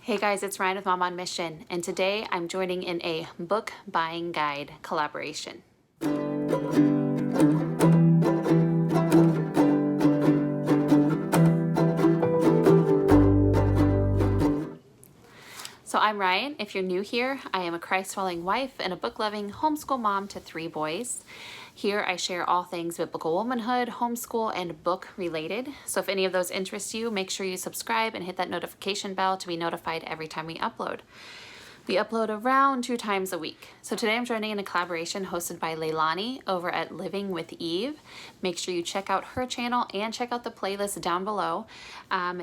Hey guys, it's Rian with Mom on Mission, and today I'm joining in a book buying guide collaboration. So I'm Rian. If you're new here, I am a Christ-following wife and a book-loving homeschool mom to 3 boys. Here I share all things biblical womanhood, homeschool, and book related. So if any of those interest you, make sure you subscribe and hit that notification bell to be notified every time we upload. We upload around 2 times a week. So today I'm joining in a collaboration hosted by Leilani over at Living with Eve. Make sure you check out her channel and check out the playlist down below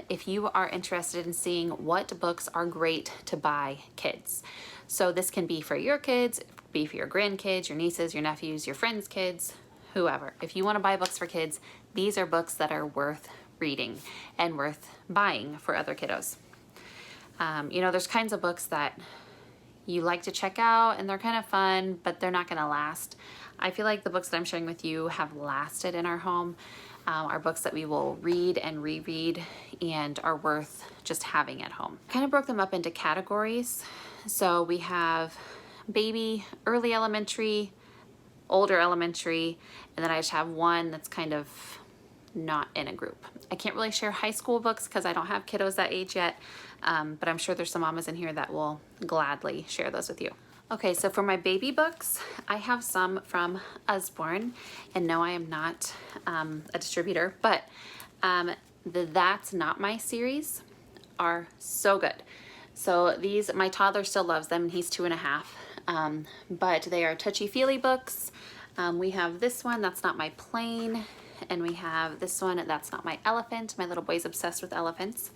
if you are interested in seeing what books are great to buy kids. So this can be for your kids, be for your grandkids, your nieces, your nephews, your friends' kids, whoever. If you want to buy books for kids, these are books that are worth reading and worth buying for other kiddos. There's kinds of books that you like to check out and they're kind of fun, but they're not going to last. I feel like the books that I'm sharing with you have lasted in our home, are books that we will read and reread and are worth just having at home. I kind of broke them up into categories. So we have baby, early elementary, older elementary, and then I just have one that's kind of not in a group. I can't really share high school books because I don't have kiddos that age yet, but I'm sure there's some mamas in here that will gladly share those with you. Okay, so for my baby books, I have some from Usborne, and no, I am not a distributor, but the That's Not My series are so good. So these, my toddler still loves them, and he's 2.5, but they are touchy-feely books. We have this one, That's Not My Plane, and we have this one, That's Not My Elephant. My little boy's obsessed with elephants.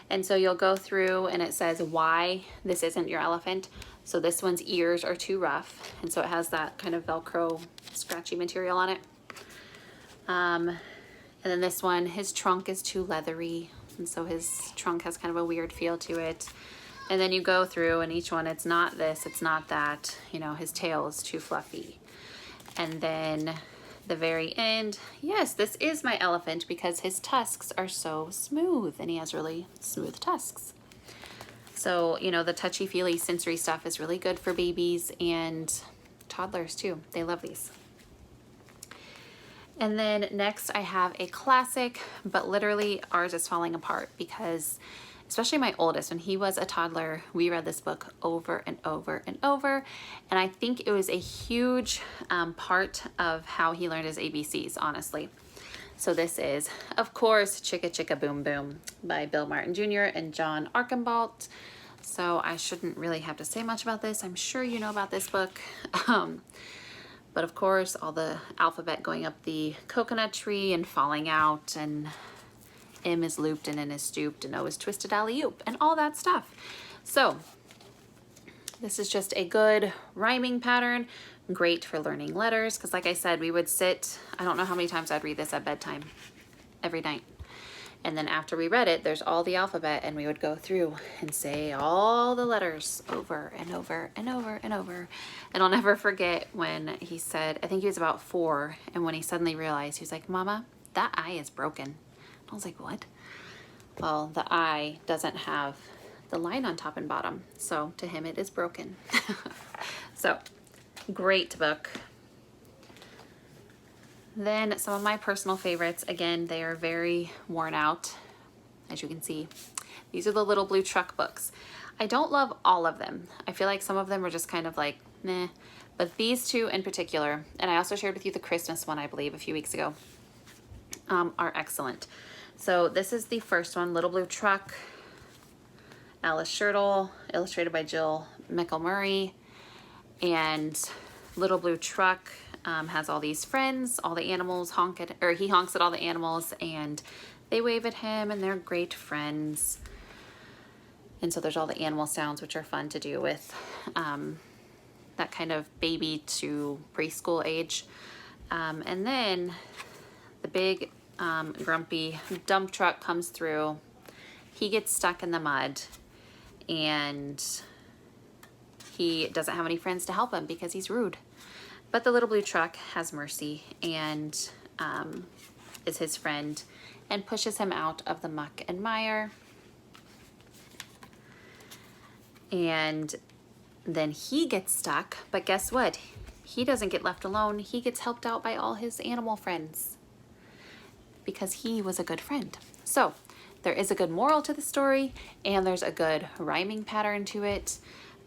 And so you'll go through and it says why this isn't your elephant. So this one's ears are too rough, and so it has that kind of Velcro scratchy material on it. And then this one, his trunk is too leathery, and so his trunk has kind of a weird feel to it. And then you go through and each one, it's not this, it's not that, his tail is too fluffy. And then the very end, yes, this is my elephant because his tusks are so smooth and he has really smooth tusks. So, the touchy-feely sensory stuff is really good for babies and toddlers too. They love these. And then next I have a classic, but literally ours is falling apart because especially my oldest, when he was a toddler, we read this book over and over and over. And I think it was a huge part of how he learned his ABCs, honestly. So this is, of course, Chicka Chicka Boom Boom by Bill Martin Jr. and John Archambault. So I shouldn't really have to say much about this. I'm sure you know about this book. But of course, all the alphabet going up the coconut tree and falling out, and M is looped and N is stooped and O is twisted alley-oop and all that stuff. So this is just a good rhyming pattern, great for learning letters, because like I said, we would sit, I don't know how many times I'd read this at bedtime every night. And then after we read it, there's all the alphabet, and we would go through and say all the letters over and over and over and over. And I'll never forget when he said, I think he was about 4, and when he suddenly realized, he was like, "Mama, that I is broken." I was like, "What?" Well, the I doesn't have the line on top and bottom, so to him it is broken. So, great book. Then some of my personal favorites, again, they are very worn out, as you can see. These are the Little Blue Truck books. I don't love all of them. I feel like some of them are just kind of like, meh. But these 2 in particular, and I also shared with you the Christmas one, I believe, a few weeks ago, are excellent. So this is the first one, Little Blue Truck, Alice Shirtle, illustrated by Jill McElmurray. And Little Blue Truck has all these friends, all the animals he honks at all the animals, and they wave at him, and they're great friends. And so there's all the animal sounds, which are fun to do with that kind of baby to preschool age. And then the big grumpy dump truck comes through. He gets stuck in the mud, and he doesn't have any friends to help him because he's rude. But the Little Blue Truck has mercy and is his friend and pushes him out of the muck and mire. and then he gets stuck, but guess what? He doesn't get left alone. He gets helped out by all his animal friends because he was a good friend. So there is a good moral to the story, and there's a good rhyming pattern to it.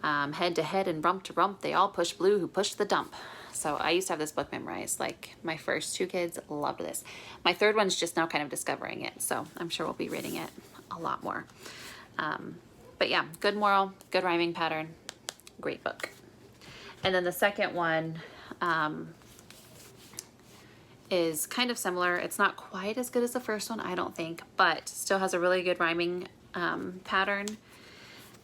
Head to head and rump to rump, they all push Blue who pushed the dump. So I used to have this book memorized. Like, my first 2 kids loved this. My 3rd one's just now kind of discovering it, so I'm sure we'll be reading it a lot more. But yeah, good moral, good rhyming pattern, great book. And then the second one is kind of similar. It's not quite as good as the first one, I don't think, but still has a really good rhyming pattern.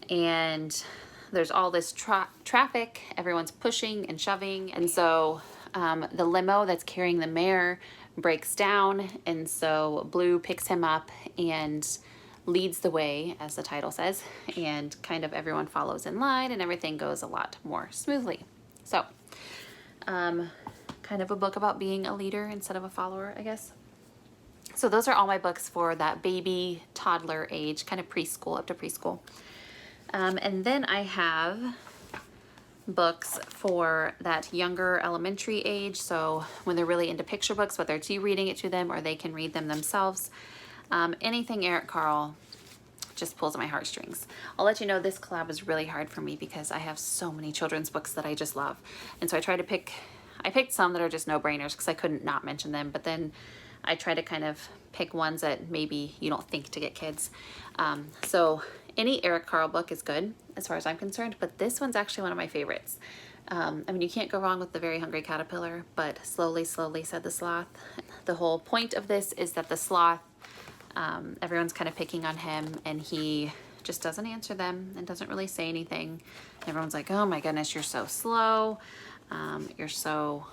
And there's all this traffic, everyone's pushing and shoving, and so the limo that's carrying the mayor breaks down, and so Blue picks him up and leads the way, as the title says, and kind of everyone follows in line and everything goes a lot more smoothly. So kind of a book about being a leader instead of a follower, I guess. So those are all my books for that baby toddler age, kind of preschool, up to preschool. And then I have books for that younger elementary age, so when they're really into picture books, whether it's you reading it to them or they can read them themselves. Anything Eric Carle just pulls at my heartstrings. I'll let you know this collab was really hard for me because I have so many children's books that I just love. And so I picked some that are just no-brainers because I couldn't not mention them, but then I try to kind of pick ones that maybe you don't think to get kids. So any Eric Carle book is good as far as I'm concerned, but this one's actually one of my favorites. I mean, you can't go wrong with The Very Hungry Caterpillar, but Slowly, Slowly Said the Sloth. The whole point of this is that the sloth, everyone's kind of picking on him, and he just doesn't answer them and doesn't really say anything. Everyone's like, oh my goodness, you're so slow. You're so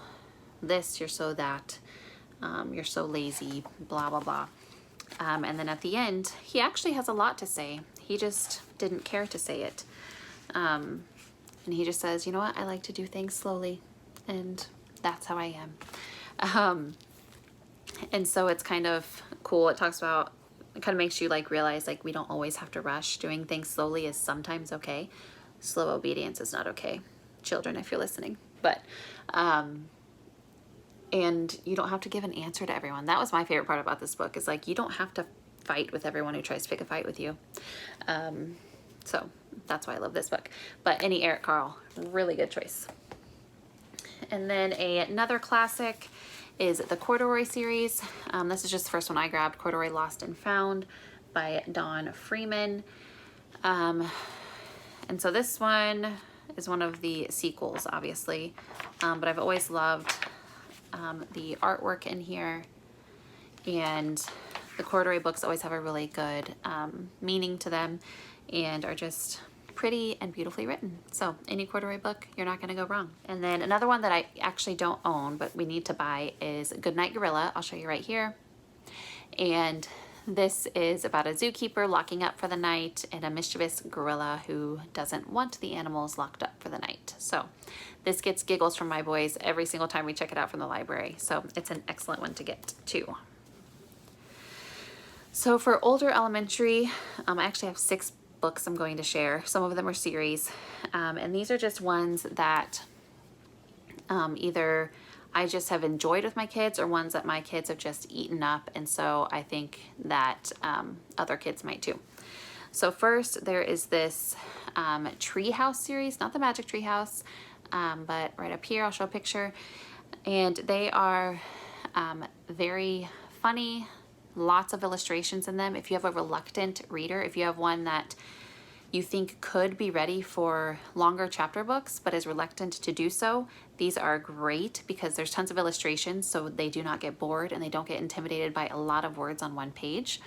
this, you're so that. You're so lazy, blah, blah, blah. And then at the end, he actually has a lot to say. He just didn't care to say it. And he just says, you know what, I like to do things slowly, and that's how I am. And so it's kind of cool. It talks about, it kind of makes you like realize like we don't always have to rush. Doing things slowly is sometimes okay. Slow obedience is not okay. Children, if you're listening. But, and you don't have to give an answer to everyone. That was my favorite part about this book, is like you don't have to fight with everyone who tries to pick a fight with you. So that's why I love this book. But any Eric Carle, really good choice. And then another classic is the Corduroy series. This is just the first one I grabbed, Corduroy Lost and Found by Dawn Freeman. And so this one is one of the sequels, obviously, but I've always loved the artwork in here, and the Corduroy books always have a really good meaning to them and are just pretty and beautifully written. So any Corduroy book, you're not going to go wrong. And then another one that I actually don't own but we need to buy is Goodnight Gorilla. I'll show you right here. And this is about a zookeeper locking up for the night and a mischievous gorilla who doesn't want the animals locked up for the night. So this gets giggles from my boys every single time we check it out from the library. So it's an excellent one to get too. So for older elementary, I actually have 6 books I'm going to share. Some of them are series, and these are just ones that either I just have enjoyed with my kids or ones that my kids have just eaten up, and so I think that other kids might too. So first there is this Treehouse series, not the Magic Treehouse, but right up here I'll show a picture, and they are very funny. Lots of illustrations in them. If you have a reluctant reader, if you have one that you think could be ready for longer chapter books but is reluctant to do so, these are great because there's tons of illustrations, so they do not get bored and they don't get intimidated by a lot of words on one page.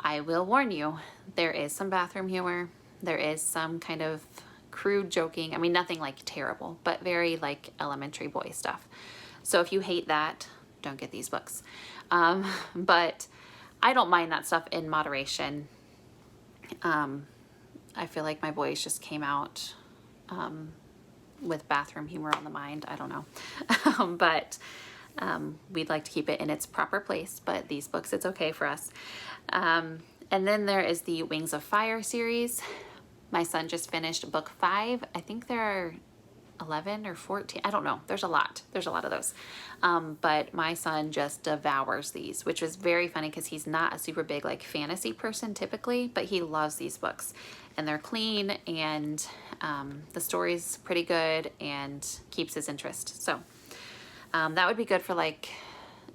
I will warn you, there is some bathroom humor, there is some kind of crude joking. I mean, nothing like terrible, but very like elementary boy stuff. So if you hate that, don't get these books. But I don't mind that stuff in moderation. I feel like my boys just came out with bathroom humor on the mind. I don't know. But we'd like to keep it in its proper place, but these books, it's okay for us. And then there is the Wings of Fire series. My son just finished book 5. I think there are 11 or 14. I don't know. There's a lot. There's a lot of those. But my son just devours these, which was very funny because he's not a super big like fantasy person typically, but he loves these books. And they're clean, and the story's pretty good and keeps his interest. So that would be good for like,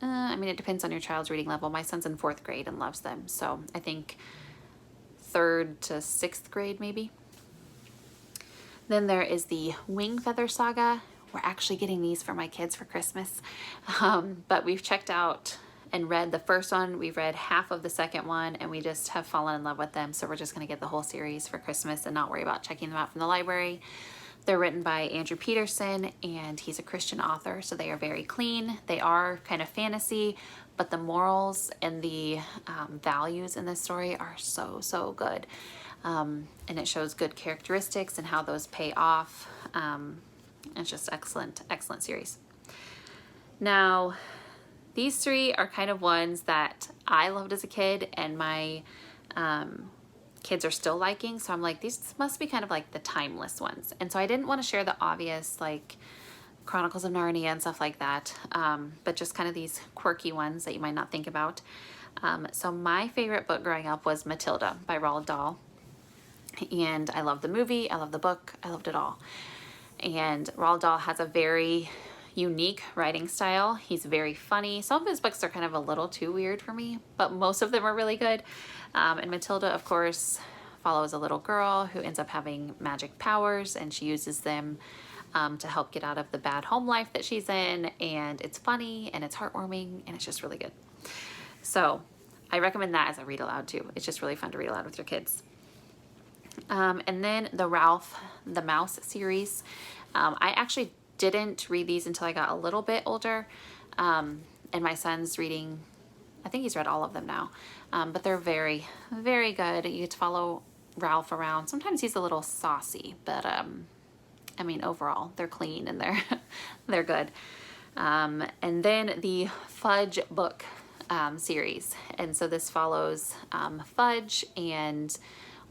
I mean, it depends on your child's reading level. My son's in 4th grade and loves them. So I think 3rd to 6th grade maybe. Then there is the Wing Feather Saga. We're actually getting these for my kids for Christmas. But we've checked out and read the first one. We've read half of the second one, and we just have fallen in love with them. So we're just gonna get the whole series for Christmas and not worry about checking them out from the library. They're written by Andrew Peterson, and he's a Christian author, so they are very clean. They are kind of fantasy, but the morals and the values in this story are so, so good. And it shows good characteristics and how those pay off. It's just excellent, excellent series. Now, these 3 are kind of ones that I loved as a kid, and my kids are still liking. So I'm like, these must be kind of like the timeless ones. And so I didn't want to share the obvious like Chronicles of Narnia and stuff like that, but just kind of these quirky ones that you might not think about. So my favorite book growing up was Matilda by Roald Dahl. And I love the movie, I love the book, I loved it all. And Roald Dahl has a very unique writing style. He's very funny. Some of his books are kind of a little too weird for me, but most of them are really good. And Matilda, of course, follows a little girl who ends up having magic powers, and she uses them to help get out of the bad home life that she's in. And it's funny, and it's heartwarming, and it's just really good. So I recommend that as a read aloud too. It's just really fun to read aloud with your kids. And then the Ralph the Mouse series. I actually didn't read these until I got a little bit older. And my son's reading, I think he's read all of them now. But they're very, very good. You get to follow Ralph around. Sometimes he's a little saucy, but I mean, overall, they're clean and they're good. And then the Fudge book series. And so this follows Fudge and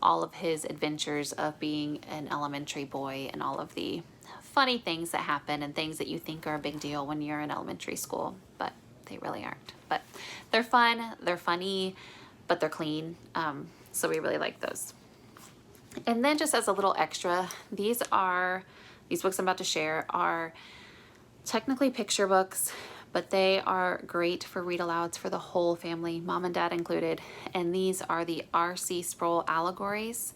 all of his adventures of being an elementary boy and all of the funny things that happen and things that you think are a big deal when you're in elementary school, but they really aren't. But they're fun, they're funny, but they're clean. So we really like those. And then just as a little extra, these books I'm about to share are technically picture books, but they are great for read alouds for the whole family, mom and dad included. And these are the R.C. Sproul allegories.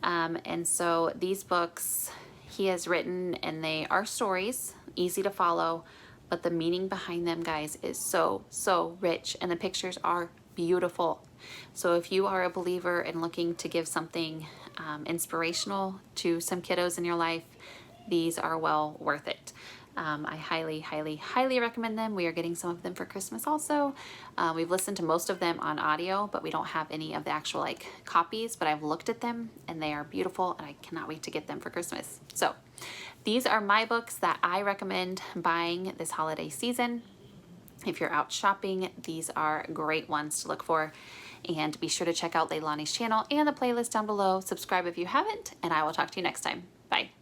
And so these books he has written, and they are stories, easy to follow, but the meaning behind them, guys, is so, so rich, and the pictures are beautiful. So if you are a believer and looking to give something inspirational to some kiddos in your life, these are well worth it. I highly, highly, highly recommend them. We are getting some of them for Christmas also. We've listened to most of them on audio, but we don't have any of the actual like copies, but I've looked at them and they are beautiful, and I cannot wait to get them for Christmas. So these are my books that I recommend buying this holiday season. If you're out shopping, these are great ones to look for. And be sure to check out Leilani's channel and the playlist down below. Subscribe if you haven't, and I will talk to you next time. Bye.